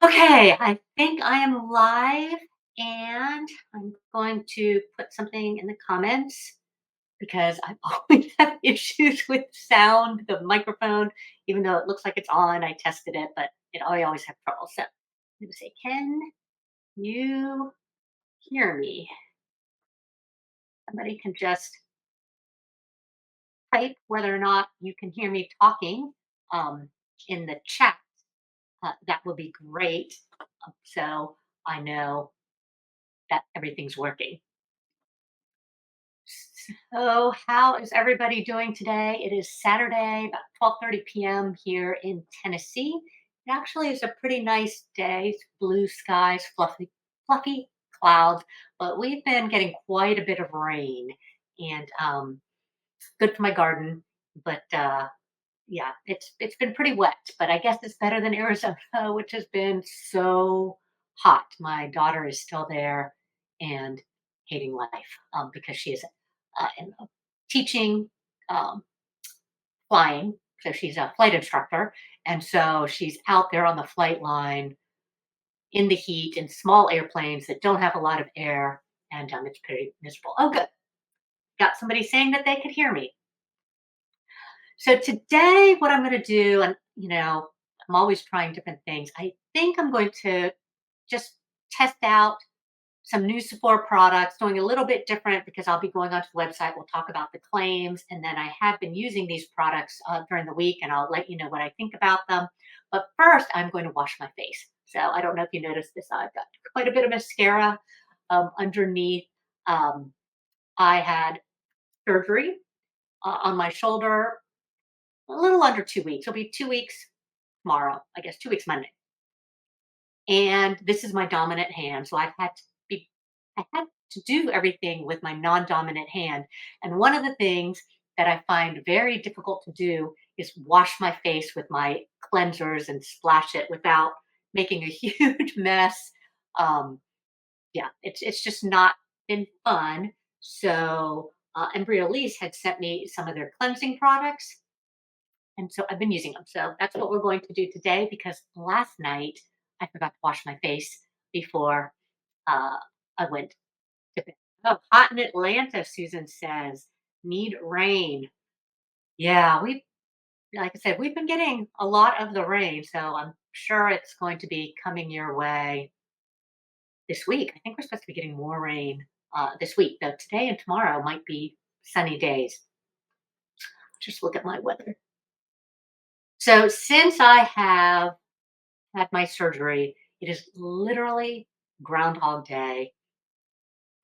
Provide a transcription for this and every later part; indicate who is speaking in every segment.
Speaker 1: Okay, I think I am live and I'm going to put something in the comments because I always have issues with sound, the microphone, even though it looks like it's on. I tested it, but I always have trouble. So I'm going to say, can you hear me? Somebody can just type whether or not you can hear me talking um, in the chat. That would be great. So I know that everything's working. So, how is everybody doing today? It is Saturday, about 12:30 p.m. here in Tennessee. It actually is a pretty nice day. It's blue skies, fluffy clouds, but we've been getting quite a bit of rain, and good for my garden. But yeah, it's been pretty wet, but I guess it's better than Arizona, which has been so hot. My daughter is still there and hating life because she is teaching um, flying. So she's a flight instructor. And so she's out there on the flight line in the heat in small airplanes that don't have a lot of air. And it's pretty miserable. Oh, good. Got somebody saying that they could hear me. So today, what I'm going to do, and I'm always trying different things. I think I'm going to just test out some new Sephora products, doing a little bit different because I'll be going onto the website. We'll talk about the claims. And then I have been using these products during the week and I'll let you know what I think about them. But first, I'm going to wash my face. So I don't know if you noticed this. I've got quite a bit of mascara underneath. Um, I had surgery on my shoulder a little under 2 weeks. It'll be 2 weeks tomorrow, I guess, 2 weeks Monday. And this is my dominant hand. So I had to do everything with my non-dominant hand. And one of the things that I find very difficult to do is wash my face with my cleansers and splash it without making a huge mess. Um, yeah, it's just not been fun. So Embryolisse had sent me some of their cleansing products, and so I've been using them. So that's what we're going to do today because last night I forgot to wash my face before uh, I went to bed. Oh, hot in Atlanta, Susan says. Need rain. Yeah, like I said, we've been getting a lot of the rain. So I'm sure it's going to be coming your way this week. I think we're supposed to be getting more rain this week, though today and tomorrow might be sunny days. Just look at my weather. So since I have had my surgery, it is literally Groundhog Day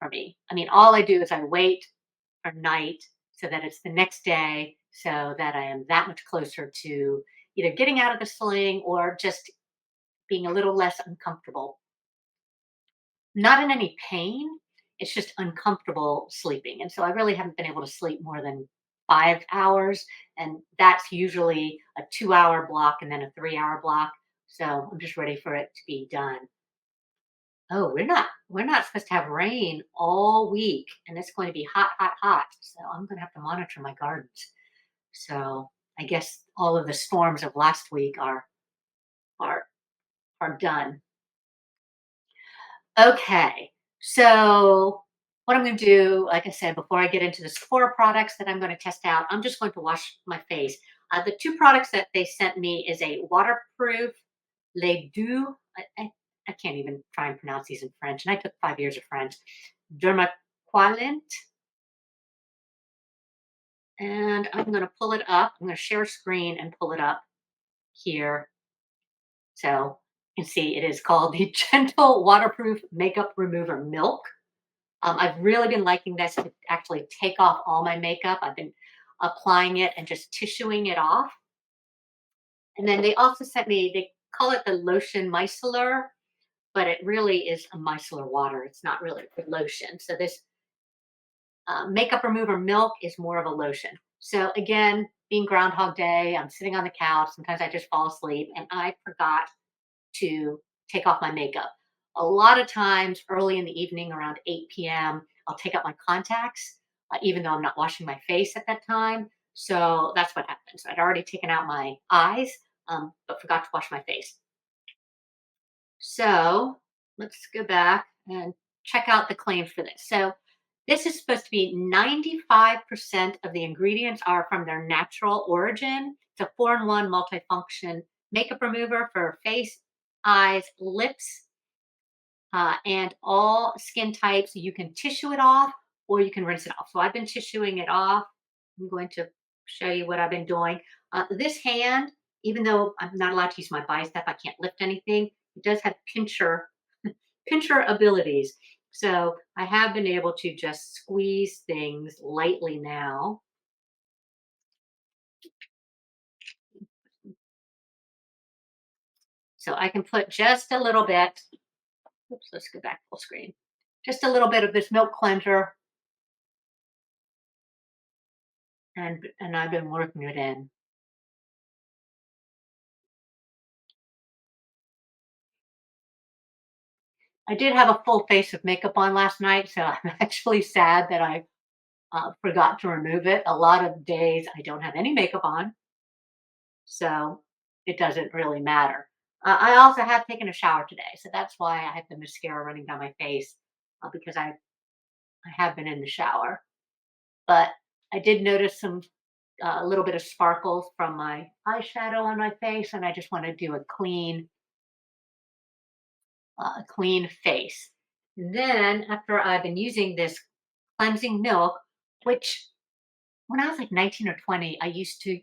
Speaker 1: for me. I mean, all I do is I wait for night so that it's the next day, so that I am that much closer to either getting out of the sling or just being a little less uncomfortable. Not in any pain, it's just uncomfortable sleeping. And so I really haven't been able to sleep more than 5 hours. And that's usually a 2 hour block and then a 3 hour block. So I'm just ready for it to be done. Oh, we're not supposed to have rain all week, and it's going to be hot, hot, hot. So I'm going to have to monitor my gardens. So I guess all of the storms of last week are are done. Okay. So what I'm going to do, like I said, before I get into the Sephora products that I'm going to test out, I'm just going to wash my face. The two products that they sent me is a waterproof Les Deux. I can't even try and pronounce these in French, and I took 5 years of French. Dermatological, and I'm going to pull it up. I'm going to share screen and pull it up here. So you can see it is called the Gentle Waterproof Makeup Remover Milk. I've really been liking this to actually take off all my makeup. I've been applying it and just tissuing it off. And then they also sent me, they call it the lotion micellar, but it really is a micellar water. It's not really a lotion. So this makeup remover milk is more of a lotion. So again, being Groundhog Day, I'm sitting on the couch. Sometimes I just fall asleep and I forgot to take off my makeup. A lot of times early in the evening around 8 p.m., I'll take out my contacts, even though I'm not washing my face at that time. So that's what happens. I'd already taken out my eyes, but forgot to wash my face. So let's go back and check out the claims for this. So this is supposed to be 95% of the ingredients are from their natural origin. It's a 4-in-1 multifunction makeup remover for face, eyes, lips, and all skin types. You can tissue it off or you can rinse it off. So I've been tissuing it off. I'm going to show you what I've been doing. This hand, even though I'm not allowed to use my bicep, I can't lift anything. It does have pincher abilities. So I have been able to just squeeze things lightly now. So I can put just a little bit, oops, let's go back full screen. Just a little bit of this milk cleanser and I've been working it in. I did have a full face of makeup on last night, so I'm actually sad that I forgot to remove it. A lot of days I don't have any makeup on, so it doesn't really matter. I also have taken a shower today, so that's why I have the mascara running down my face because I have been in the shower. But I did notice some a little bit of sparkles from my eyeshadow on my face, and I just want to do a clean face. And then after I've been using this cleansing milk, which when I was like 19 or 20, I used to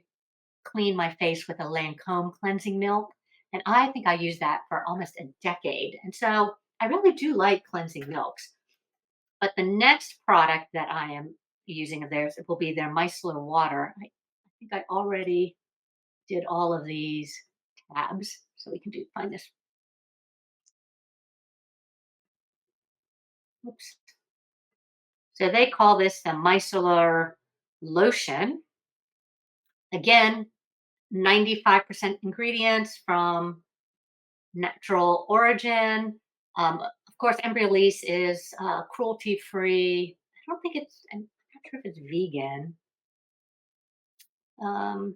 Speaker 1: clean my face with a Lancome cleansing milk. And I think I used that for almost a decade. And so I really do like cleansing milks. But the next product that I am using of theirs will be their micellar water. I think I already did all of these tabs. So we can find this. Oops. So they call this the micellar lotion. Again, 95% ingredients from natural origin. Of course, Embryolisse is cruelty free. I don't think I'm not sure if it's vegan. Um,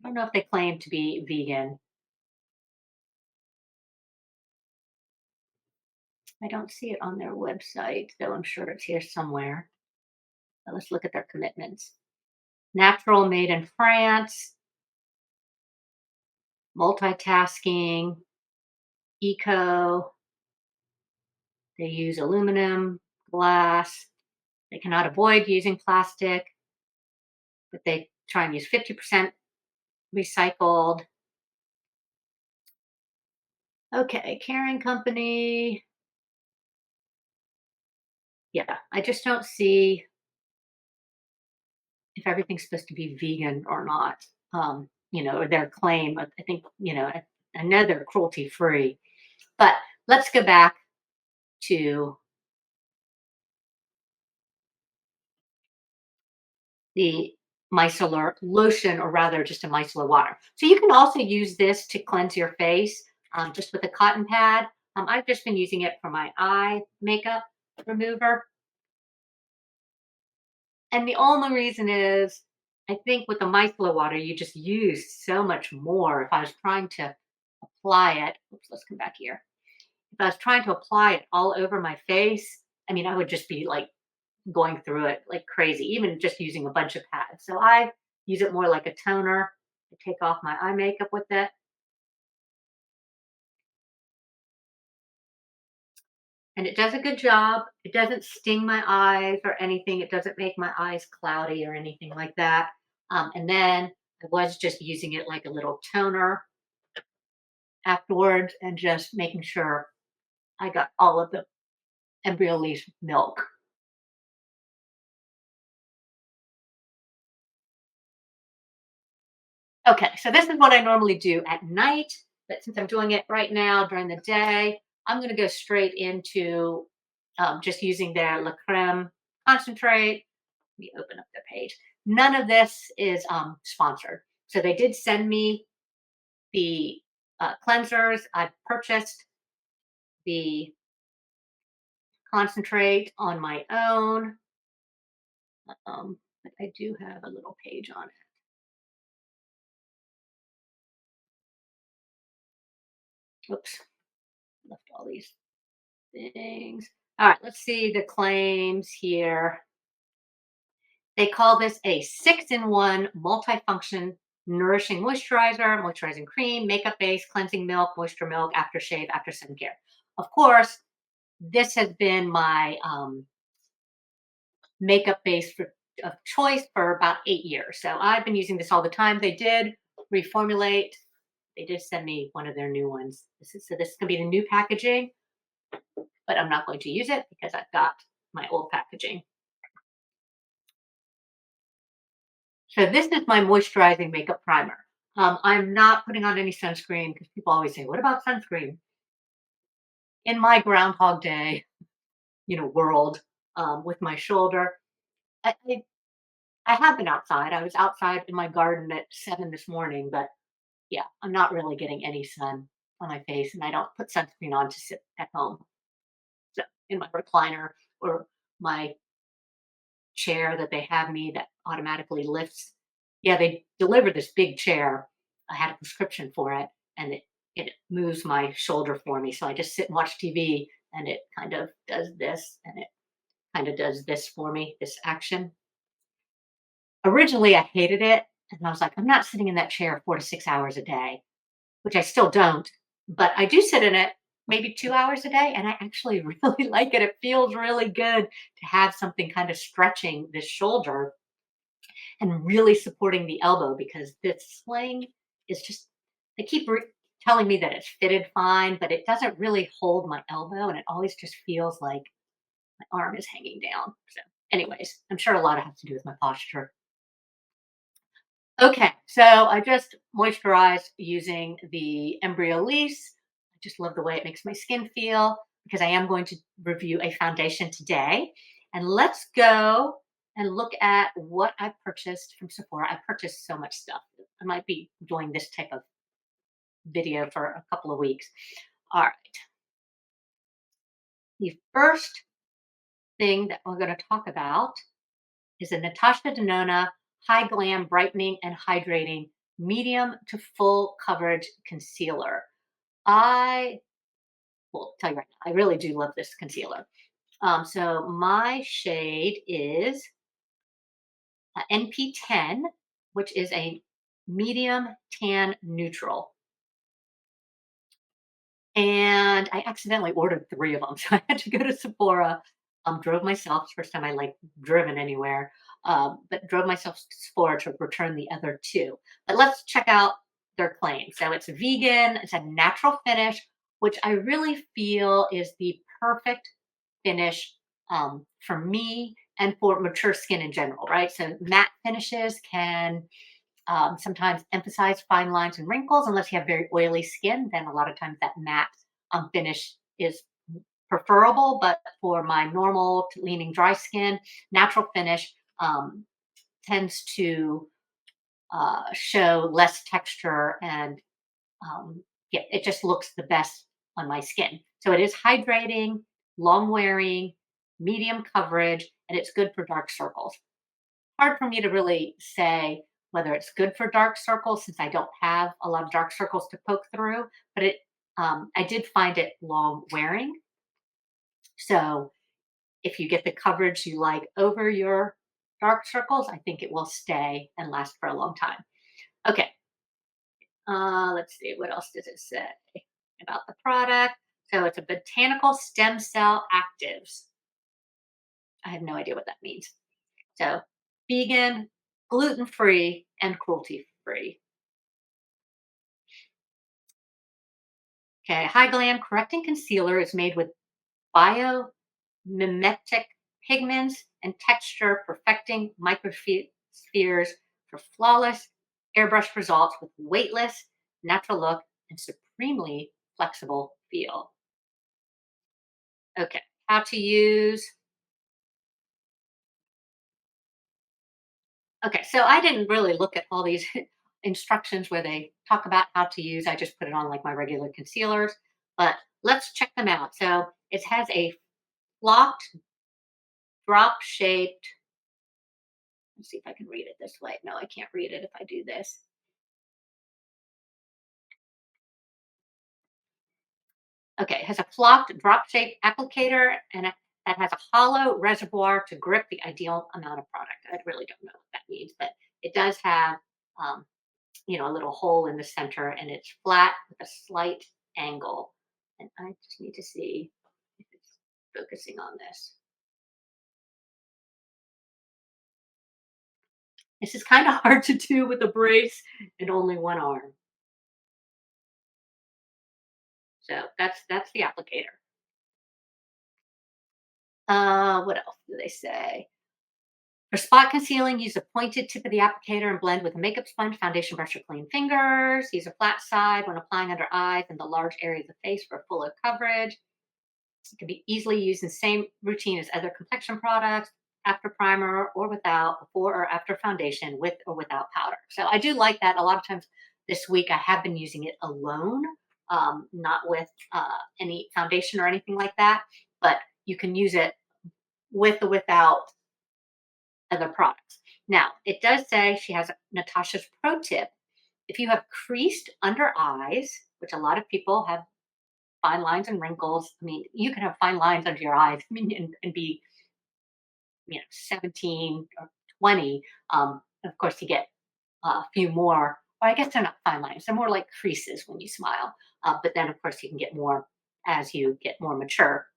Speaker 1: I don't know if they claim to be vegan. I don't see it on their website, though I'm sure it's here somewhere. So let's look at their commitments. Natural, made in France, multitasking, eco. They use aluminum, glass. They cannot avoid using plastic, but they try and use 50% recycled. Okay, Caring Company. Yeah, I just don't see if everything's supposed to be vegan or not. Or their claim. I think, I know they're cruelty free. But let's go back to the micellar lotion, or rather just a micellar water. So you can also use this to cleanse your face just with a cotton pad. I've just been using it for my eye makeup remover. And the only reason is I think with the micellar water, you just use so much more. If I was trying to apply it, oops, let's come back here. If I was trying to apply it all over my face, I mean, I would just be like going through it like crazy, even just using a bunch of pads. So I use it more like a toner to take off my eye makeup with it. And it does a good job. It doesn't sting my eyes or anything. It doesn't make my eyes cloudy or anything like that. And then I was just using it like a little toner afterwards and just making sure I got all of the Embryolisse milk. Okay, so this is what I normally do at night, but since I'm doing it right now during the day, I'm going to go straight into just using their La Creme concentrate. Let me open up their page. None of this is sponsored. So they did send me the cleansers. I purchased the concentrate on my own, but I do have a little page on it. Oops. Left all these things. All right, let's see the claims here. They call this a 6-in-1 multifunction nourishing moisturizer, moisturizing cream, makeup base, cleansing milk, moisture milk, aftershave, after sun care. Of course, this has been my makeup base of choice for about 8 years. So I've been using this all the time. They did reformulate. They did send me one of their new ones. This is going to be the new packaging, but I'm not going to use it because I've got my old packaging. So this is my moisturizing makeup primer. I'm not putting on any sunscreen because people always say, "What about sunscreen?" In my Groundhog Day, world, with my shoulder, I, I I have been outside. I was outside in my garden at 7 this morning, but yeah, I'm not really getting any sun on my face, and I don't put sunscreen on to sit at home. So in my recliner or my chair that they have me that automatically lifts. Yeah, they delivered this big chair. I had a prescription for it, and it moves my shoulder for me. So I just sit and watch TV, and it kind of does this, and it kind of does this for me, this action. Originally, I hated it, and I was like, I'm not sitting in that chair 4 to 6 hours a day, which I still don't, but I do sit in it maybe 2 hours a day, and I actually really like it. It feels really good to have something kind of stretching this shoulder and really supporting the elbow because this sling is just, they keep telling me that it's fitted fine, but it doesn't really hold my elbow, and it always just feels like my arm is hanging down. So, anyways, I'm sure a lot of it has to do with my posture. Okay, so I just moisturized using the Embryolisse. I just love the way it makes my skin feel because I am going to review a foundation today. And let's go and look at what I purchased from Sephora. I purchased so much stuff. I might be doing this type of video for a couple of weeks. All right. The first thing that we're going to talk about is a Natasha Denona High Glam Brightening and Hydrating Medium to Full Coverage Concealer. I will tell you right now, I really do love this concealer. So my shade is NP10, which is a medium tan neutral. And I accidentally ordered 3 of them, so I had to go to Sephora, drove myself. It's the first time I, like, driven anywhere, but drove myself to Sephora to return the other 2. But let's check out their claim. So it's vegan, it's a natural finish, which I really feel is the perfect finish, for me and for mature skin in general, right? So matte finishes can sometimes emphasize fine lines and wrinkles. Unless you have very oily skin, then a lot of times that matte finish is preferable. But for my normal to leaning dry skin, natural finish tends to show less texture and yeah, it just looks the best on my skin. So it is hydrating, long wearing, medium coverage, and it's good for dark circles. Hard for me to really say whether it's good for dark circles since I don't have a lot of dark circles to poke through, but I did find it long wearing. So if you get the coverage you like over your dark circles, I think it will stay and last for a long time. Okay, let's see, what else does it say about the product? So it's a botanical stem cell actives. I have no idea what that means. So vegan, gluten free, and cruelty free. Okay, High Glam Correcting Concealer is made with biomimetic pigments and texture perfecting microspheres for flawless airbrush results with weightless, natural look and supremely flexible feel. Okay, how to use. Okay, so I didn't really look at all these instructions where they talk about how to use. I just put it on like my regular concealers, but let's check them out. So it has a flocked, drop shaped. Let's see if I can read it this way. No, I can't read it if I do this. Okay, it has a flocked drop-shaped applicator and that has a hollow reservoir to grip the ideal amount of product. I really don't know what that means, but it does have, um, a little hole in the center, and it's flat with a slight angle. And I just need to see if it's focusing on this. This is kind of hard to do with a brace and only one arm. So that's the applicator. What else do they say? For spot concealing, use a pointed tip of the applicator and blend with a makeup sponge, foundation brush, or clean fingers. Use a flat side when applying under eyes and the large areas of face for fuller coverage. It can be easily used in the same routine as other complexion products, after primer or without, before or after foundation, with or without powder. So I do like that. A lot of times this week I have been using it alone, not with any foundation or anything like that. But you can use it with or without other products. Now, it does say she has Natasha's pro tip. If you have creased under eyes, which a lot of people have fine lines and wrinkles. I mean, you can have fine lines under your eyes, I mean, and be, 17 or 20. Of course, you get a few more, or I guess they're not fine lines. They're more like creases when you smile. But then, of course, you can get more as you get more mature.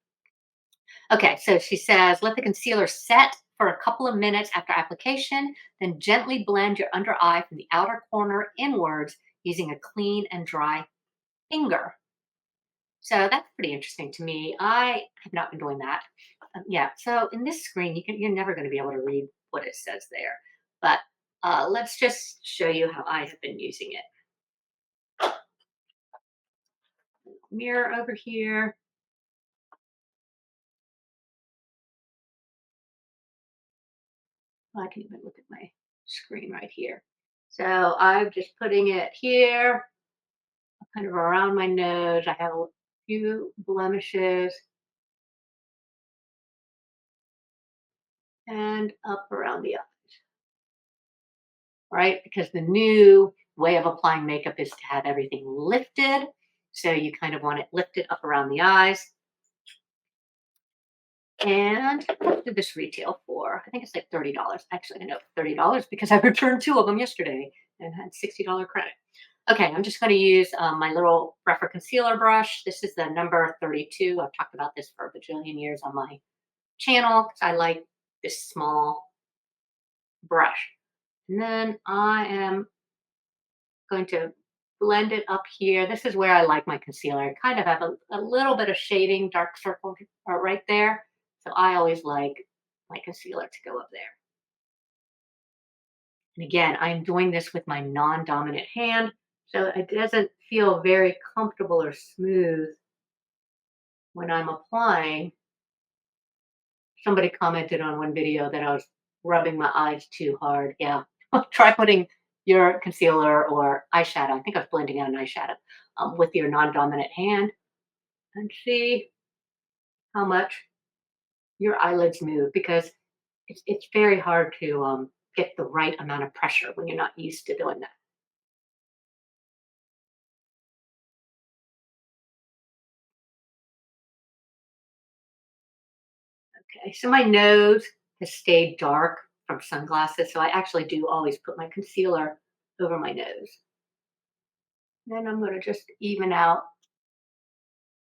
Speaker 1: Okay, so she says, let the concealer set for a couple of minutes after application, then gently blend your under eye from the outer corner inwards using a clean and dry finger. So that's pretty interesting to me. I have not been doing that. Yeah. So in this screen, you're never going to be able to read what it says there. But let's just show you how I have been using it. Mirror over here. I can even look at my screen right here. So I'm just putting it here, kind of around my nose. I have a few blemishes and up around the eye, right? Because the new way of applying makeup is to have everything lifted. So you kind of want it lifted up around the eyes. And what did this retail for? I think it's like $30. Actually, I know $30 because I returned two of them yesterday and had $60 credit. Okay, I'm just going to use my little Rephr concealer brush. This is the number 32. I've talked about this for a bajillion years on my channel because I like this small brush. And then I am going to blend it up here. This is where I like my concealer. I kind of have a little bit of shading, dark circle right there. So I always like my concealer to go up there. And again, I'm doing this with my non-dominant hand, so it doesn't feel very comfortable or smooth when I'm applying. Somebody commented on one video that I was rubbing my eyes too hard. Yeah, try putting your concealer or eyeshadow. I think I was blending out an eyeshadow with your non-dominant hand and see how much your eyelids move because it's very hard to get the right amount of pressure when you're not used to doing that. Okay, so my nose has stayed dark from sunglasses, so I actually do always put my concealer over my nose. Then I'm going to just even out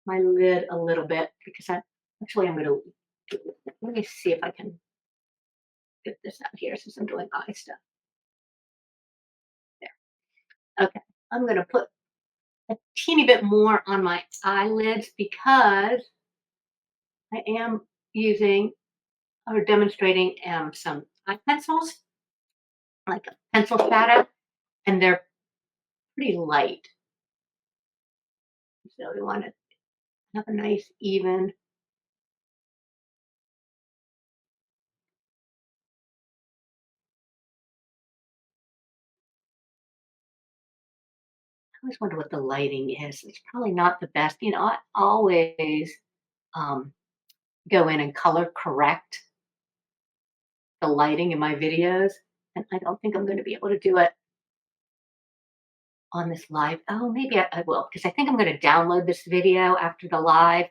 Speaker 1: my lid a little bit because I'm going to let me see if I can get this out here since I'm doing eye stuff. There. Okay. I'm going to put a teeny bit more on my eyelids because I am using or demonstrating some eye pencils, like a pencil shadow, and they're pretty light. So we want to have a nice even. I always wonder what the lighting is. It's probably not the best. I always um, go in and color correct the lighting in my videos, and I don't think I'm going to be able to do it on this live. Oh, maybe I will, because I think I'm going to download this video after the live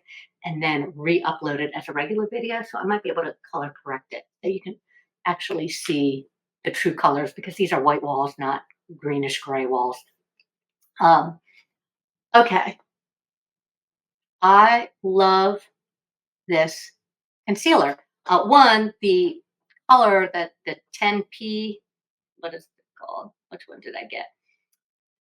Speaker 1: and then re-upload it as a regular video. So I might be able to color correct it so you can actually see the true colors, because these are white walls, not greenish gray walls. Um, okay. I love this concealer. One, the color that the 10P, what is it called? Which one did I get?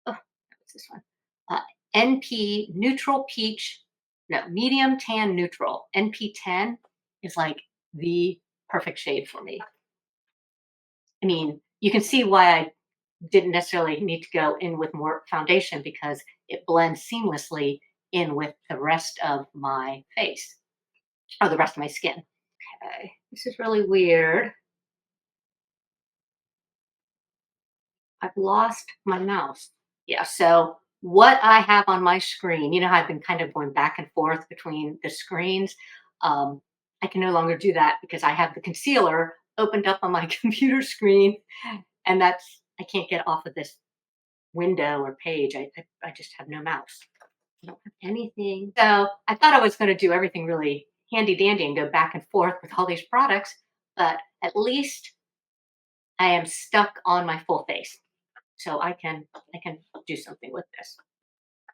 Speaker 1: Oh, what's this one? Uh, NP Neutral Peach, no, Medium Tan Neutral. NP10 is like the perfect shade for me. I mean, you can see why I didn't necessarily need to go in with more foundation, because it blends seamlessly in with the rest of my face, or the rest of my skin. Okay, this is really weird. I've lost my mouse. Yeah, so what I have on my screen, you know how I've been kind of going back and forth between the screens? Um, I can no longer do that because I have the concealer opened up on my computer screen, and I can't get off of this window or page. I just have no mouse. I don't have anything. So I thought I was going to do everything really handy dandy and go back and forth with all these products, but at least I am stuck on my full face. So I can do something with this.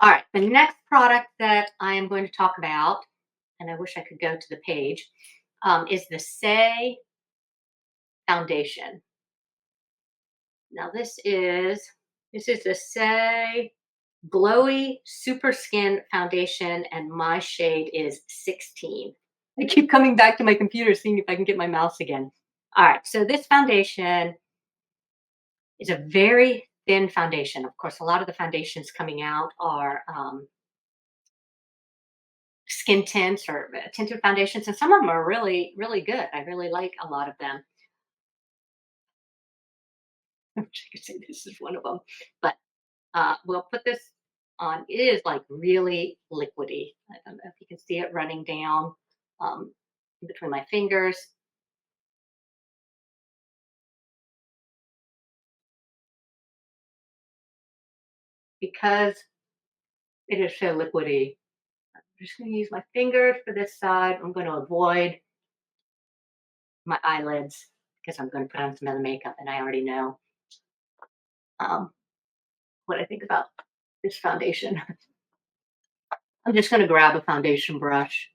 Speaker 1: All right, the next product that I am going to talk about, and I wish I could go to the page, is the Say foundation. Now this is the Say Glowy Super Skin Foundation, and my shade is 16. I keep coming back to my computer seeing if I can get my mouse again. All right, so this foundation is a very thin foundation. Of course, a lot of the foundations coming out are skin tints or tinted foundations, and some of them are really, really good. I really like a lot of them. I wish I could say this is one of them, but we'll put this on. It is like really liquidy. I don't know if you can see it running down um, in between my fingers. Because it is so liquidy, I'm just going to use my fingers for this side. I'm going to avoid my eyelids because I'm going to put on some other makeup, and I already know um, what I think about this foundation. I'm just going to grab a foundation brush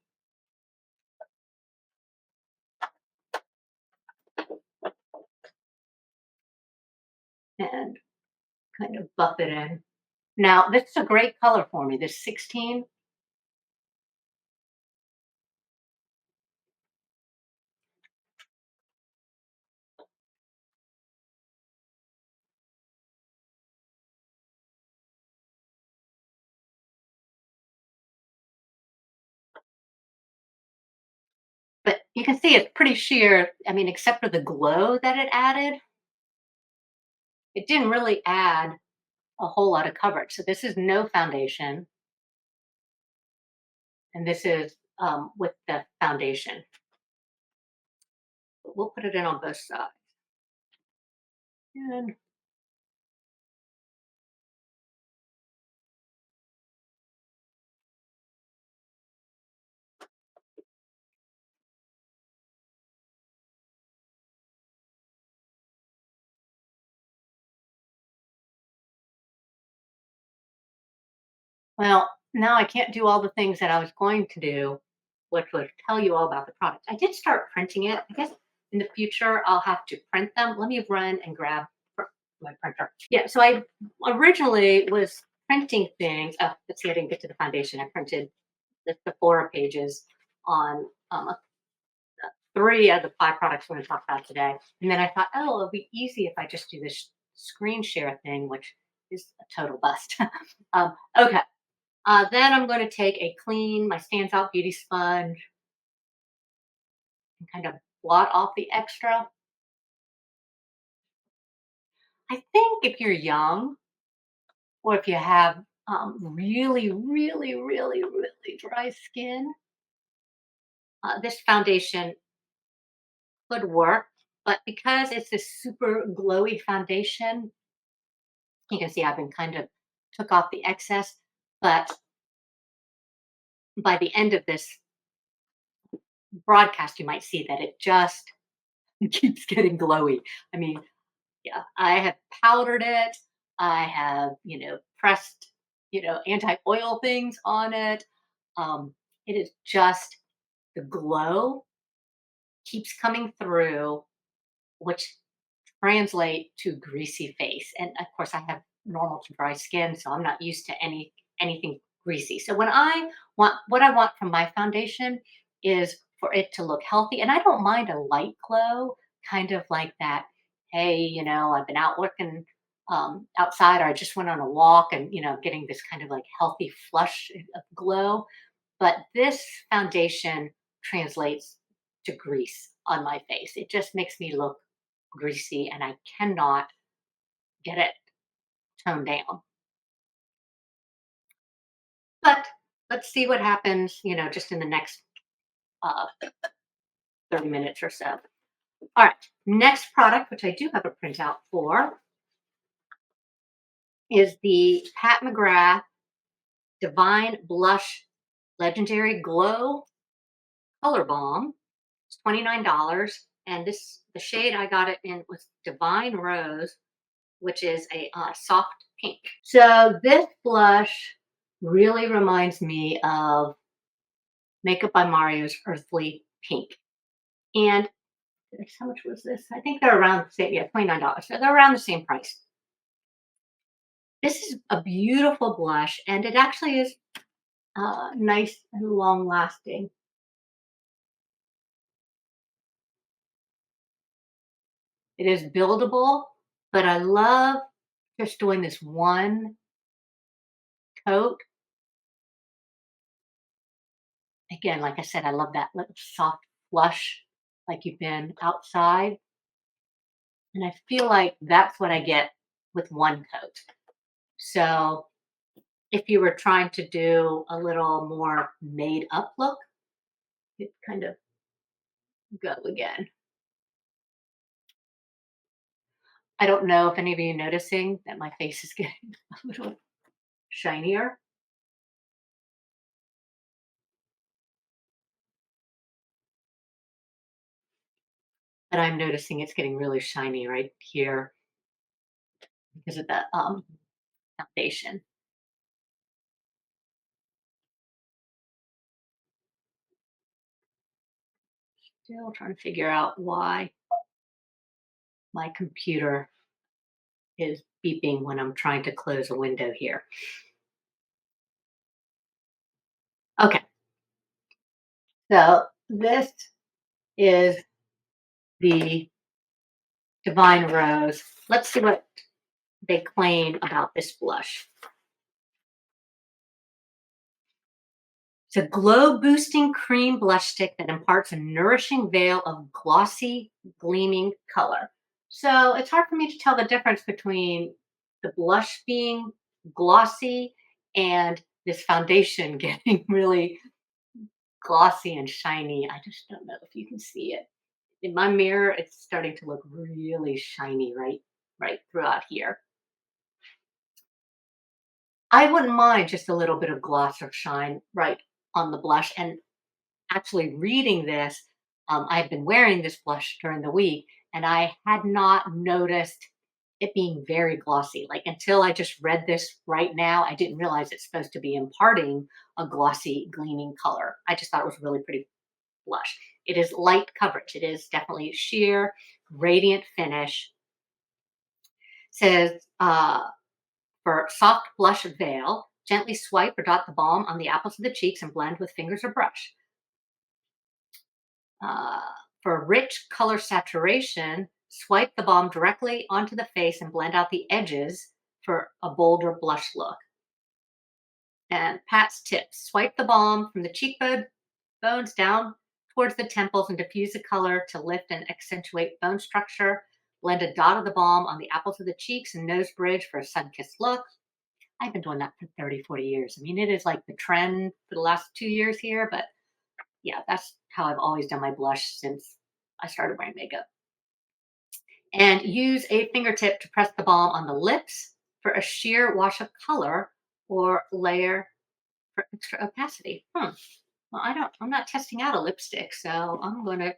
Speaker 1: and kind of buff it in. Now, this is a great color for me, this 16. But you can see it's pretty sheer. I mean, except for the glow that it added, it didn't really add a whole lot of coverage. So this is no foundation, and this is with the foundation. But we'll put it in on both sides. And well, now I can't do all the things that I was going to do, which was tell you all about the product. I did start printing it. I guess in the future I'll have to print them. Let me run and grab my printer. Yeah, so I originally was printing things. Oh, let's see, I didn't get to the foundation. I printed the Sephora pages on 3 of the 5 products we're going to talk about today. And then I thought, oh, it'll be easy if I just do this screen share thing, which is a total bust. Okay. Then I'm going to take my Stands Out Beauty Sponge and kind of blot off the extra. I think if you're young, or if you have really, really, really, really dry skin, this foundation could work. But because it's this super glowy foundation, you can see I've been kind of took off the excess, but by the end of this broadcast, you might see that it just keeps getting glowy. I mean, yeah, I have powdered it. I have, pressed, anti-oil things on it. Um, it is just the glow keeps coming through, which translate to greasy face. And of course, I have normal to dry skin, so I'm not used to anything greasy. So when I want what I want from my foundation is for it to look healthy, and I don't mind a light glow, kind of like that. Hey, I've been out working outside, or I just went on a walk, and getting this kind of like healthy flush of glow. But this foundation translates to grease on my face. It just makes me look greasy and I cannot get it toned down. But let's see what happens, just in the next uh, 30 minutes or so. All right. Next product, which I do have a printout for, is the Pat McGrath Divine Blush Legendary Glow Color Balm. It's $29. And the shade I got it in was Divine Rose, which is a soft pink. So this blush really reminds me of Makeup by Mario's Earthly Pink. And how much was this? I think they're around the same, yeah, $29. So they're around the same price. This is a beautiful blush, and it actually is nice and long lasting. It is buildable, but I love just doing this one coat. Again, like I said, I love that little soft flush, like you've been outside. And I feel like that's what I get with one coat. So if you were trying to do a little more made up look, it kind of go again. I don't know if any of you are noticing that my face is getting a little shinier, but I'm noticing it's getting really shiny right here because of the foundation. Still trying to figure out why my computer is beeping when I'm trying to close a window here. Okay, so this is the Divine Rose. Let's see what they claim about this blush. It's a glow boosting cream blush stick that imparts a nourishing veil of glossy, gleaming color. So it's hard for me to tell the difference between the blush being glossy and this foundation getting really glossy and shiny. I just don't know if you can see it. In my mirror, it's starting to look really shiny right throughout here. I wouldn't mind just a little bit of gloss or shine right on the blush. And actually reading this, I've been wearing this blush during the week, and I had not noticed it being very glossy. Like until I just read this right now, I didn't realize it's supposed to be imparting a glossy, gleaming color. I just thought it was a really pretty blush. It is light coverage. It is definitely sheer, radiant finish. Says for soft blush veil, gently swipe or dot the balm on the apples of the cheeks and blend with fingers or brush. Uh, for rich color saturation, swipe the balm directly onto the face and blend out the edges for a bolder blush look. And Pat's tips: swipe the balm from the cheekbone bones down towards the temples and diffuse the color to lift and accentuate bone structure. Blend a dot of the balm on the apples of the cheeks and nose bridge for a sun-kissed look. I've been doing that for 30, 40 years. I mean, it is like the trend for the last 2 years here, but yeah, that's how I've always done my blush since I started wearing makeup. And use a fingertip to press the balm on the lips for a sheer wash of color or layer for extra opacity. Well, I'm not testing out a lipstick, so I'm going to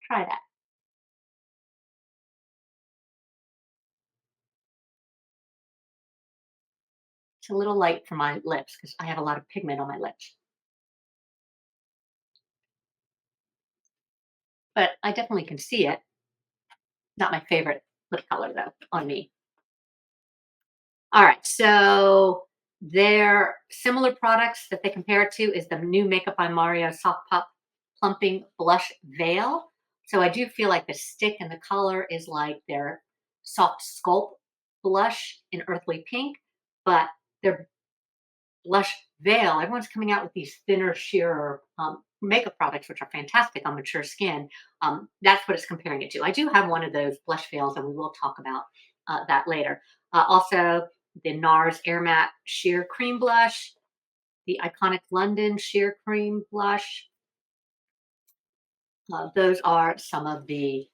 Speaker 1: try that. It's a little light for my lips because I have a lot of pigment on my lips. But I definitely can see it. Not my favorite lip color though on me. All right, so their similar products that they compare it to is the new Makeup by Mario Soft Pop Plumping Blush Veil. So I do feel like the stick and the color is like their soft sculpt blush in earthly pink, but their blush veil, everyone's coming out with these thinner, sheerer makeup products, which are fantastic on mature skin. That's what it's comparing it to. I do have one of those blush veils, and we will talk about that later. Also, the NARS Air Matte Sheer Cream Blush, the iconic London Sheer Cream Blush. Those are some of the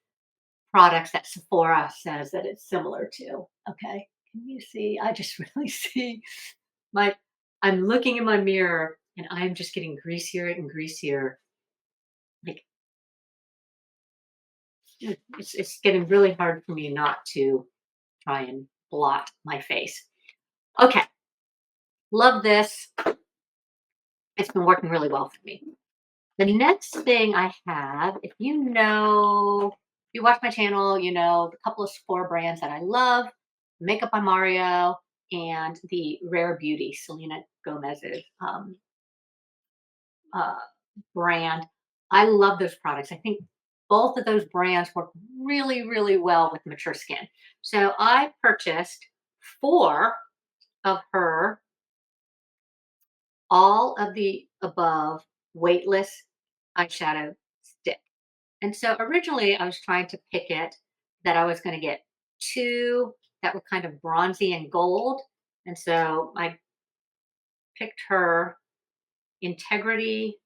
Speaker 1: products that Sephora says that it's similar to. Okay, can you see? I just really see my. I'm looking in my mirror and I'm just getting greasier and greasier. Like it's getting really hard for me not to try and blot my face. Okay, love this. It's been working really well for me. The next thing I have, if you watch my channel, you know the couple of Sephora brands that I love, Makeup by Mario and the Rare Beauty, Selena Gomez's uh, brand. I love those products. I think both of those brands work really, really well with mature skin. So I purchased four of her all of the above weightless eyeshadow stick. And so originally I was trying to pick it that I was going to get two that were kind of bronzy and gold. And so I picked her Integrity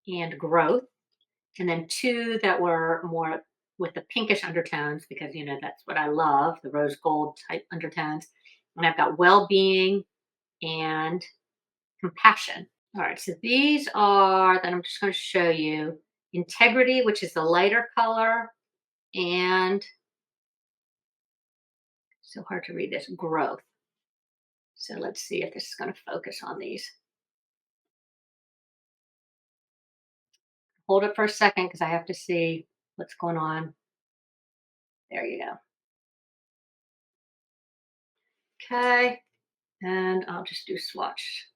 Speaker 1: and Growth, and then two that were more with the pinkish undertones because you know that's what I love, the rose gold type undertones. And I've got Well-Being and Compassion. All right, so these are that I'm just going to show you Integrity, which is the lighter color, and so hard to read this, Growth. So let's see if this is going to focus on these. Hold it for a second because I have to see what's going on. There you go. Okay, and I'll just do swatch.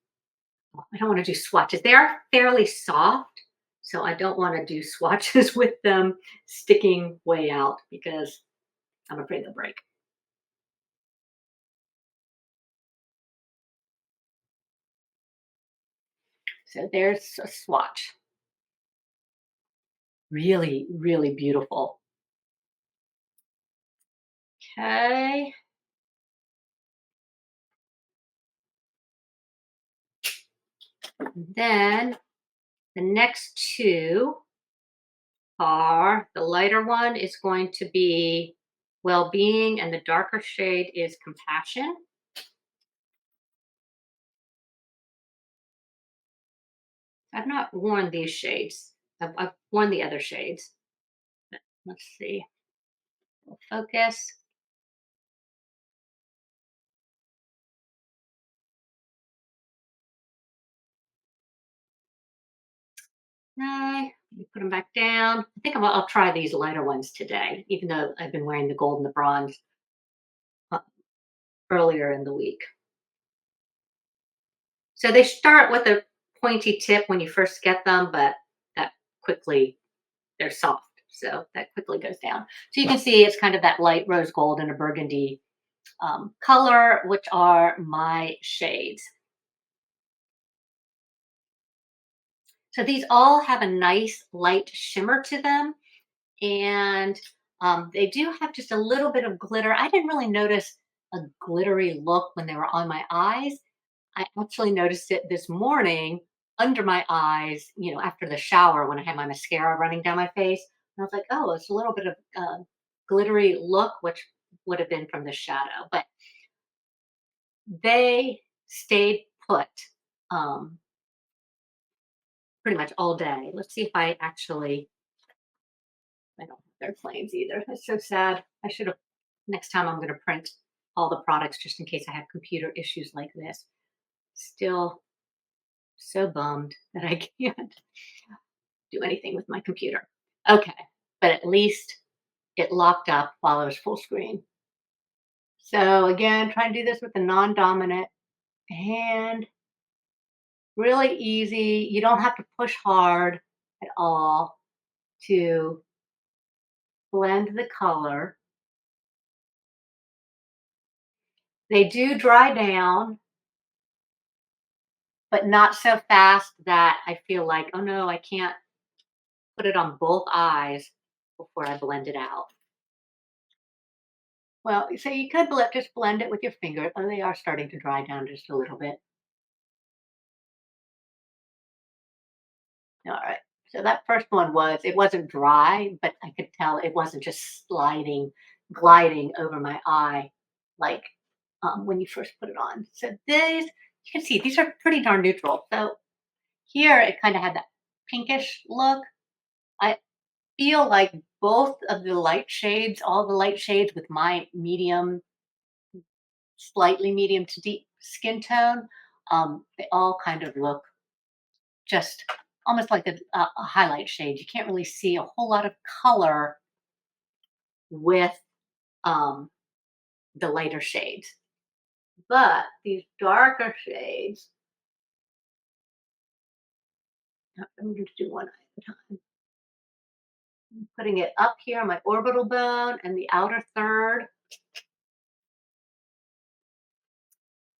Speaker 1: I don't want to do swatches. They are fairly soft, so I don't want to do swatches with them sticking way out because I'm afraid they'll break. So there's a swatch. Really, really beautiful. Okay. Then the next two are the lighter one is going to be Well-Being, and the darker shade is Compassion. I've not worn these shades. I've worn the other shades. Let's see. We'll focus. No, put them back down. I think I'll try these lighter ones today, even though I've been wearing the gold and the bronze uh, earlier in the week. So they start with a pointy tip when you first get them, but that quickly, they're soft. So that quickly goes down. So you can see it's kind of that light rose gold and a burgundy color, which are my shades. So these all have a nice light shimmer to them. And they do have just a little bit of glitter. I didn't really notice a glittery look when they were on my eyes. I actually noticed it this morning under my eyes, you know, after the shower when I had my mascara running down my face. And I was like, oh, it's a little bit of glittery look, which would have been from the shadow, but they stayed put um, pretty much all day. Let's see if I don't have their claims either. That's so sad. I should have, next time I'm going to print all the products just in case I have computer issues like this. Still so bummed that I can't do anything with my computer. Okay, but at least it locked up while I was full screen. So again, try and do this with the non-dominant hand. Really easy. You don't have to push hard at all to blend the color. They do dry down, but not so fast that I feel like, oh no, I can't put it on both eyes before I blend it out. Well, so you could just blend it with your finger. Oh, they are starting to dry down just a little bit. All right. So that first one it wasn't dry, but I could tell it wasn't just gliding over my eye like when you first put it on. So you can see these are pretty darn neutral. So here it kind of had that pinkish look. I feel like both of the light shades, all the light shades with my medium, slightly medium to deep skin tone, they all kind of look just almost like a highlight shade. You can't really see a whole lot of color with um, the lighter shades. But these darker shades, I'm going to do one eye at a time. I'm putting it up here on my orbital bone and the outer third.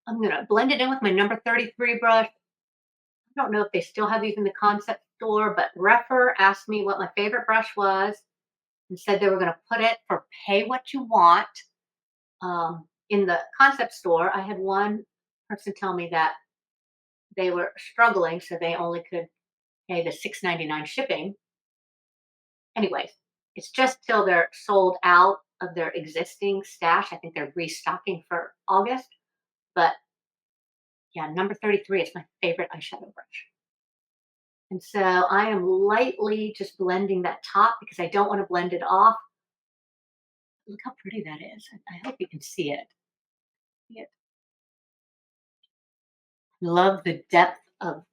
Speaker 1: I'm going to blend it in with my number 33 brush. I don't know if they still have these in the concept store, but Refer asked me what my favorite brush was and said they were going to put it for pay what you want. In the concept store, I had one person tell me that they were struggling, so they only could pay the $6.99 shipping. Anyways, it's just till they're sold out of their existing stash. I think they're restocking for August. But yeah, number 33 is my favorite eyeshadow brush. And so I am lightly just blending that top because I don't want to blend it off. Look how pretty that is. I hope you can see it. See it. Love the depth of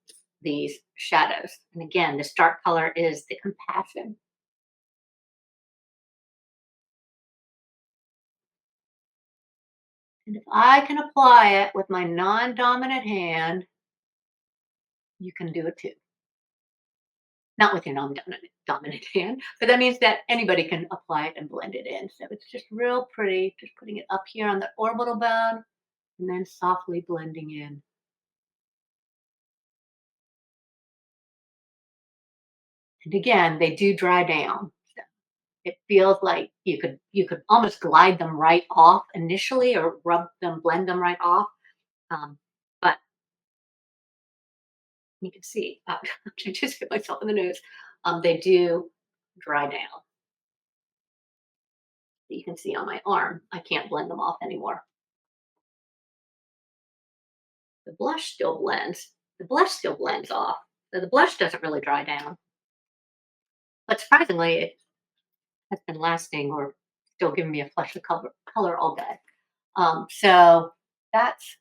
Speaker 1: these shadows. And again, this dark color is the Compassion. And if I can apply it with my non-dominant hand, you can do it too. Not with your non-dominant hand, but that means that anybody can apply it and blend it in. So it's just real pretty, just putting it up here on the orbital bone and then softly blending in. And again, they do dry down. So it feels like you could almost glide them right off initially or blend them right off. But you can see, I just hit myself in the nose. They do dry down. You can see on my arm, I can't blend them off anymore. The blush still blends. The blush still blends off. So the blush doesn't really dry down. But surprisingly, it has been lasting or still giving me a flush of color all day. So that's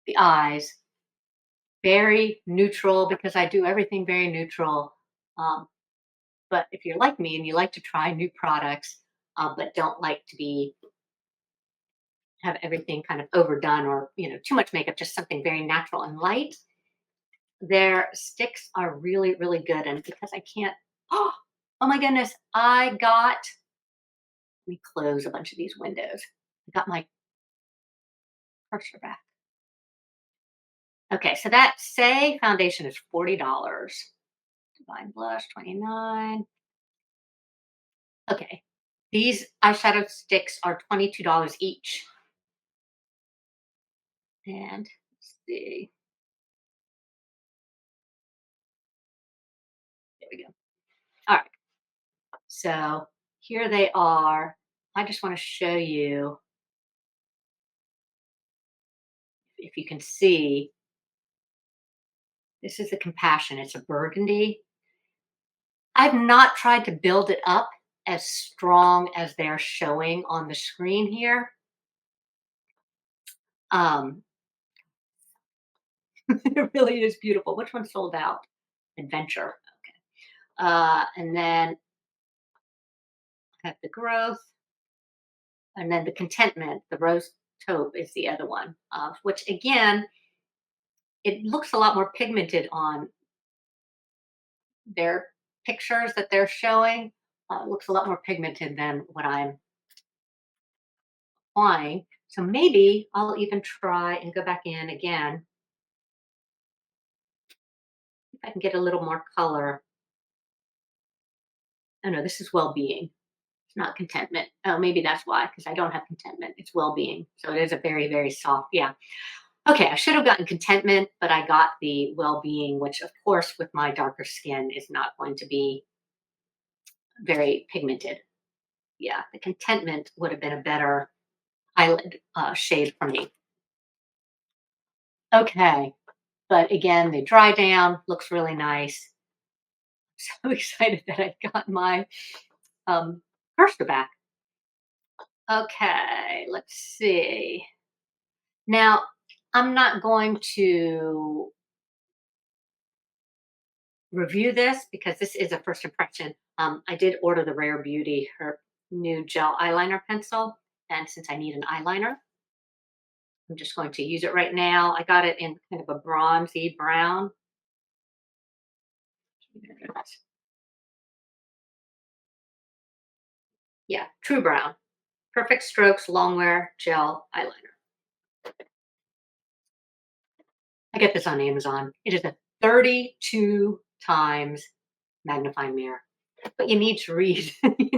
Speaker 1: the eyes. Very neutral because I do everything very neutral. Um, but if you're like me and you like to try new products, but don't like to have everything kind of overdone or too much makeup, just something very natural and light, their sticks are really, really good. And because I can't, oh my goodness, let me close a bunch of these windows. I got my cursor back. Okay, so that Say foundation is $40. Divine Blush, 29. Okay, these eyeshadow sticks are $22 each. And let's see. There we go. All right. So here they are. I just want to show you if you can see. This is the Compassion. It's a burgundy. I've not tried to build it up as strong as they're showing on the screen here. Um, it really is beautiful. Which one sold out? Adventure. Okay. And then I have the Growth, and then the Contentment, the Rose Taupe is the other one, which again, it looks a lot more pigmented on their pictures that they're showing. It looks a lot more pigmented than what I'm applying. So maybe I'll even try and go back in again. If I can get a little more color. Oh no, this is Well-Being. It's not Contentment. Oh, maybe that's why, because I don't have Contentment. It's Well-Being. So it is a very, very soft, yeah. Okay, I should have gotten Contentment, but I got the Well-Being, which of course with my darker skin is not going to be very pigmented. Yeah, the Contentment would have been a better eyelid shade for me. Okay, but again, they dry down, looks really nice. So excited that I got my cursor back. Okay, let's see. Now, I'm not going to review this because this is a first impression. I did order the Rare Beauty, her new gel eyeliner pencil. And since I need an eyeliner, I'm just going to use it right now. I got it in kind of a bronzy brown. Yeah, true brown. Perfect Strokes Longwear Gel Eyeliner. I get this on Amazon. It is a 32 times magnifying mirror. But you need to read,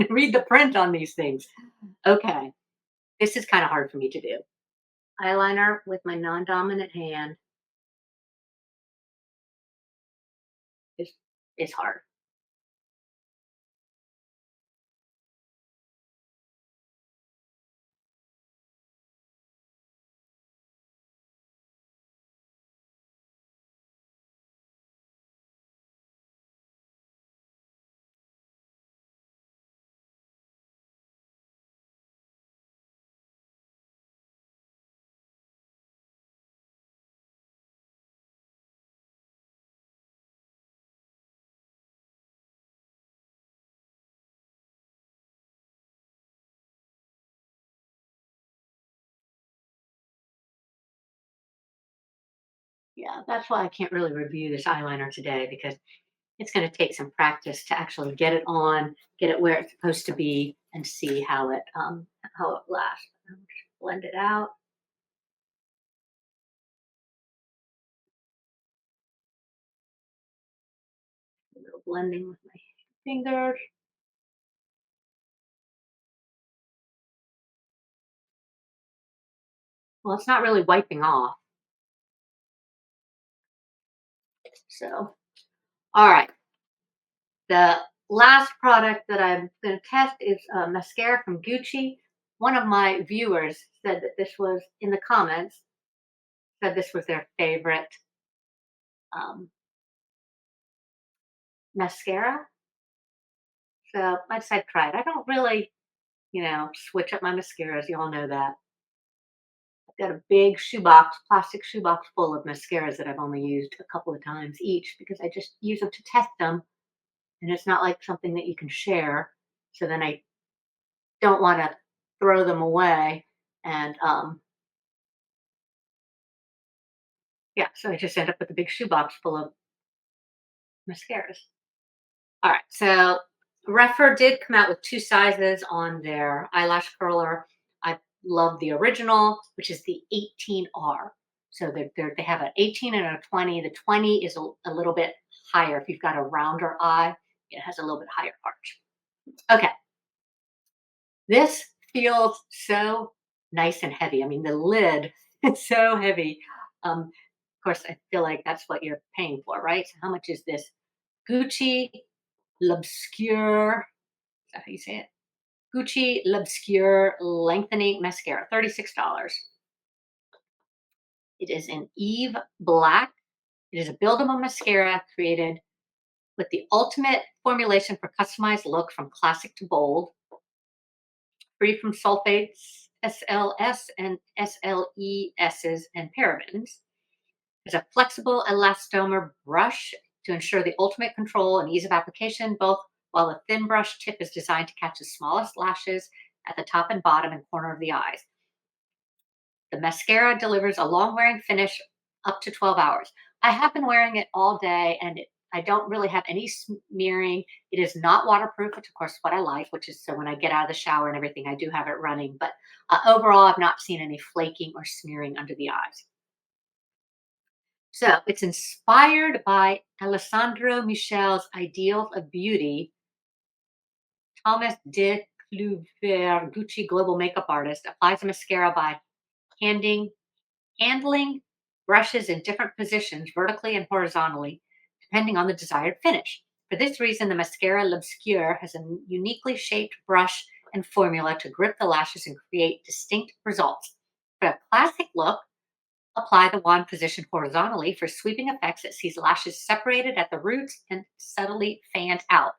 Speaker 1: read the print on these things. Okay, this is kind of hard for me to do. Eyeliner with my non-dominant hand is is hard. Yeah, that's why I can't really review this eyeliner today because it's going to take some practice to actually get it on, get it where it's supposed to be, and see how it lasts. Just blend it out. A little blending with my fingers. Well, it's not really wiping off. So, all right. The last product that I'm going to test is mascara from Gucci. One of my viewers said that this was in the comments, said this was their favorite um, mascara. So I decided to try it. I don't really, switch up my mascaras. You all know that. I've got a big shoebox, plastic shoebox full of mascaras that I've only used a couple of times each because I just use them to test them. And it's not like something that you can share. So then I don't want to throw them away. And yeah, so I just end up with a big shoebox full of mascaras. All right, so Refer did come out with two sizes on their eyelash curler. I love the original, which is the 18R. So they have an 18 and a 20. The 20 is a little bit higher. If you've got a rounder eye, it has a little bit higher arch. Okay, this feels so nice and heavy. I mean, the lid is so heavy. Of course, I feel like that's what you're paying for, right? So how much is this? Gucci L'Obscure. Is that how you say it? Gucci L'Obscure Lengthening Mascara, $36. It is in Eve Black. It is a buildable mascara created with the ultimate formulation for customized look from classic to bold, free from sulfates, SLS and SLESs, and parabens. There's a flexible elastomer brush to ensure the ultimate control and ease of application, both while the thin brush tip is designed to catch the smallest lashes at the top and bottom and corner of the eyes. The mascara delivers a long wearing finish up to 12 hours. I have been wearing it all day and I don't really have any smearing. It is not waterproof, which of course is what I like, which is so when I get out of the shower and everything, I do have it running. But overall, I've not seen any flaking or smearing under the eyes. So it's inspired by Alessandro Michel's ideals of beauty. Thomas de Cluver, Gucci global makeup artist, applies the mascara by handling brushes in different positions, vertically and horizontally, depending on the desired finish. For this reason, the mascara L'Obscure has a uniquely shaped brush and formula to grip the lashes and create distinct results. For a classic look, apply the wand position horizontally for sweeping effects that sees lashes separated at the roots and subtly fanned out.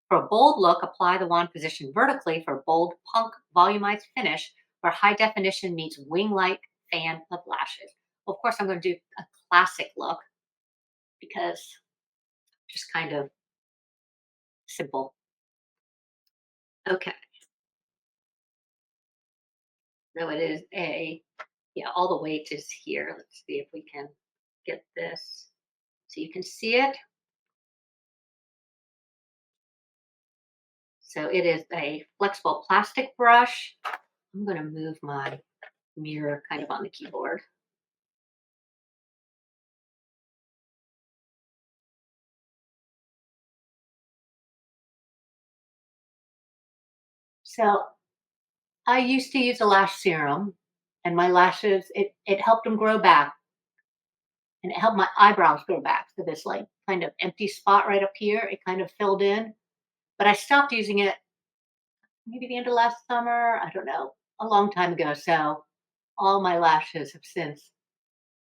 Speaker 1: For a bold look, apply the wand position vertically for a bold, punk, volumized finish where high definition meets wing-like fan of lashes. Well, of course, I'm going to do a classic look because just kind of simple. Okay, so it is all the weight is here. Let's see if we can get this so you can see it. So it is a flexible plastic brush. I'm going to move my mirror kind of on the keyboard. So I used to use a lash serum and my lashes, it helped them grow back and it helped my eyebrows grow back. So this like kind of empty spot right up here, it kind of filled in. But I stopped using it maybe the end of last summer. I don't know, a long time ago. So all my lashes have since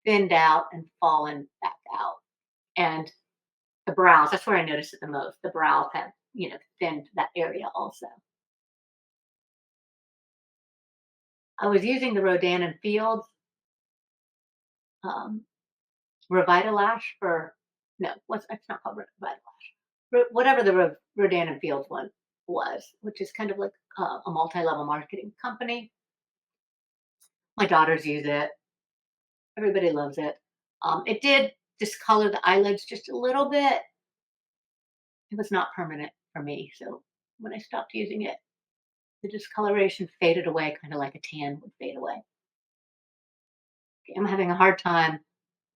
Speaker 1: thinned out and fallen back out. And the brows, that's where I noticed it the most. The brows have, thinned that area also. I was using the Rodan and Fields um, Revitalash for no, what's it's not called Revitalash. Whatever the Rodan and Fields one was, which is kind of like a multi-level marketing company. My daughters use it. Everybody loves it. It did discolor the eyelids just a little bit. It was not permanent for me, so when I stopped using it, the discoloration faded away, kind of like a tan would fade away. Okay, I'm having a hard time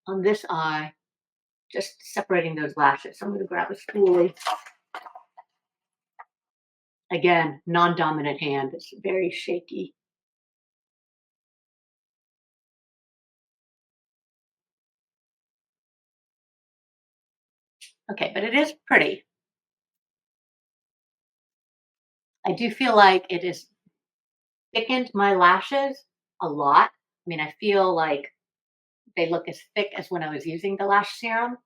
Speaker 1: on this eye just separating those lashes. So I'm going to grab a spoolie. Again, non-dominant hand. It's very shaky. Okay, but it is pretty. I do feel like it has thickened my lashes a lot. I mean, I feel like they look as thick as when I was using the lash serum.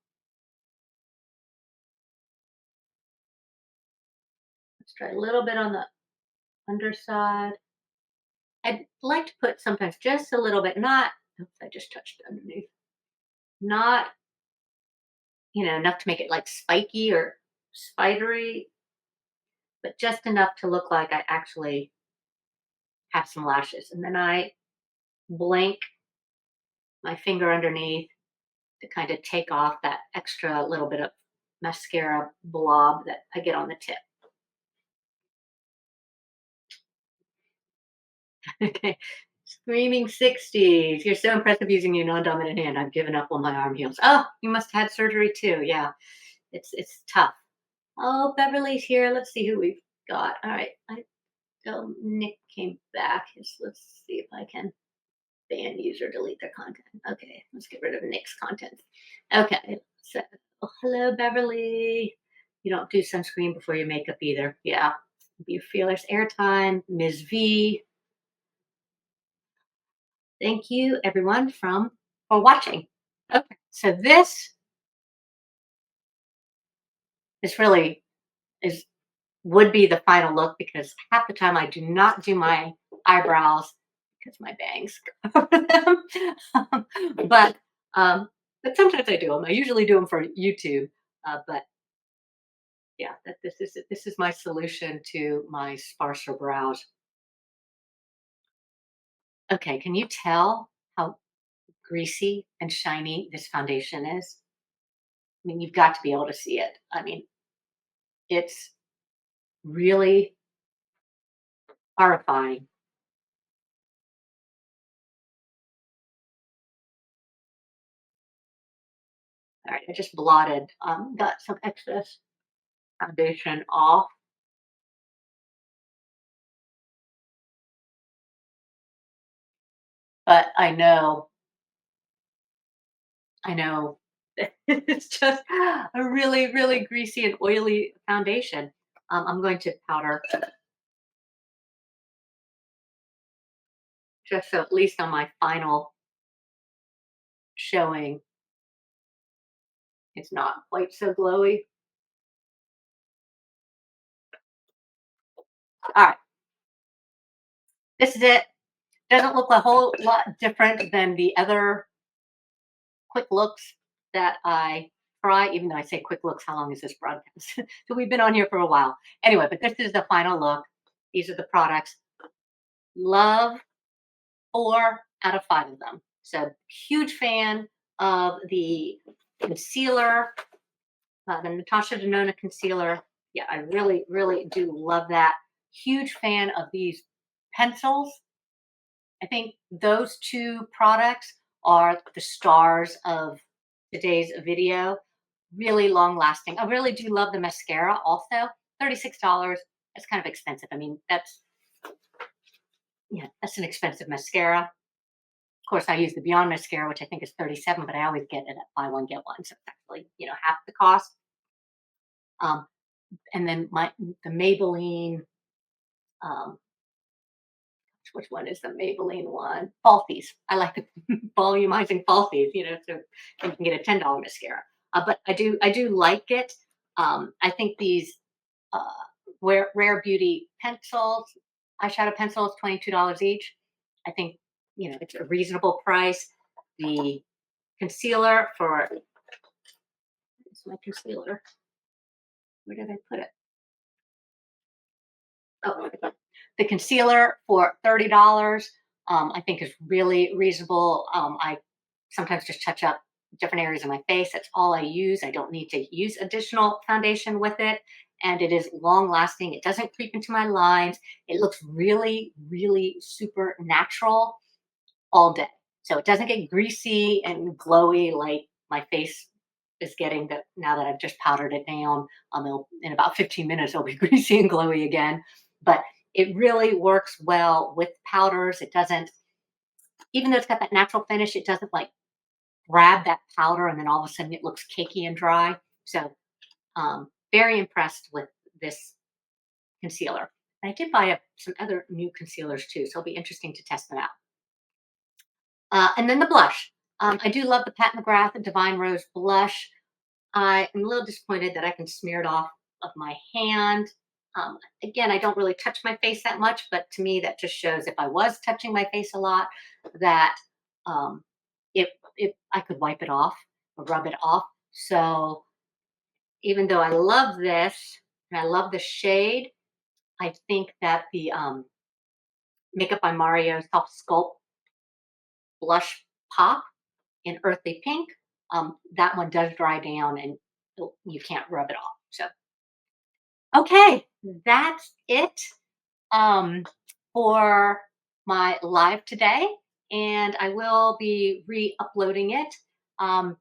Speaker 1: Let's try a little bit on the underside. I'd like to put sometimes just a little bit, not, oops, I just touched underneath, not, enough to make it like spiky or spidery, but just enough to look like I actually have some lashes. And then I blank my finger underneath to kind of take off that extra little bit of mascara blob that I get on the tip. Okay. Screaming 60s. You're so impressive using your non-dominant hand. I've given up on my arm heels. Oh, you must have had surgery too. Yeah. It's tough. Oh, Beverly's here. Let's see who we've got. All right. Nick came back. Let's see if I can ban user, delete their content. Okay, let's get rid of Nick's content. Okay, so hello, Beverly. You don't do sunscreen before your makeup either. Yeah. Be feelers airtime, Ms. V. Thank you, everyone, for watching. Okay, so this really is would be the final look because half the time I do not do my eyebrows because my bangs cover them. Um, but but sometimes I do them. I usually do them for YouTube. But yeah, this is my solution to my sparser brows. Okay, can you tell how greasy and shiny this foundation is? I mean, you've got to be able to see it. I mean, it's really horrifying. All right, I just blotted, got some excess foundation off. But I know it's just a really, really greasy and oily foundation. I'm going to powder just so at least on my final showing, it's not quite so glowy. All right, this is it. Doesn't look a whole lot different than the other quick looks that I try, even though I say quick looks, how long is this broadcast? So we've been on here for a while. Anyway, but this is the final look. These are the products. Love 4 out of 5 of them. So huge fan of the concealer, the Natasha Denona concealer. Yeah, I really, really do love that. Huge fan of these pencils. I think those 2 products are the stars of today's video. Really long lasting. I really do love the mascara also. $36. That's kind of expensive. I mean, that's an expensive mascara. Of course, I use the Beyond mascara, which I think is 37, but I always get it at buy one get one, so it's actually half the cost. Um, and then the Maybelline. Um, which one is the Maybelline one? Falsies. I like the volumizing falsies. So you can get a $10 mascara. But I do like it. I think these uh, Rare Beauty pencils, eyeshadow pencils, $22 each. I think it's a reasonable price. The concealer for it's my concealer. Where did I put it? Oh, the concealer for $30, I think is really reasonable. I sometimes just touch up different areas of my face. That's all I use. I don't need to use additional foundation with it. And it is long lasting. It doesn't creep into my lines. It looks really, really super natural all day. So it doesn't get greasy and glowy like my face is getting that now that I've just powdered it down. In about 15 minutes, it'll be greasy and glowy again. But it really works well with powders. It doesn't, even though it's got that natural finish, it doesn't like grab that powder and then all of a sudden it looks cakey and dry. So very impressed with this concealer. And I did buy some other new concealers too, so it'll be interesting to test them out. And then the blush. I do love the Pat McGrath Divine Rose blush. I am a little disappointed that I can smear it off of my hand. Again, I don't really touch my face that much, but to me, that just shows if I was touching my face a lot, that um, if I could wipe it off or rub it off. So even though I love this and I love the shade, I think that the Makeup by Mario Soft Sculpt Blush Pop in Earthly Pink, that one does dry down and you can't rub it off. So, okay, that's it um, for my live today. And I will be re-uploading it. Um,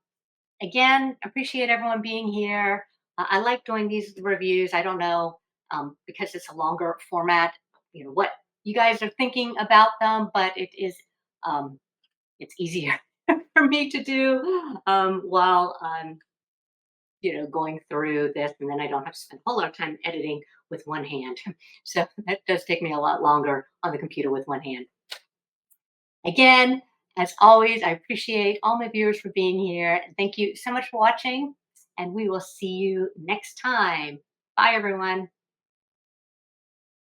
Speaker 1: Again, appreciate everyone being here. I like doing these reviews. I don't know, because it's a longer format, what you guys are thinking about them, but um, it's easier for me to do while I'm going through this, and then I don't have to spend a whole lot of time editing with one hand. So that does take me a lot longer on the computer with one hand. Again, as always, I appreciate all my viewers for being here. Thank you so much for watching, and we will see you next time. Bye, everyone.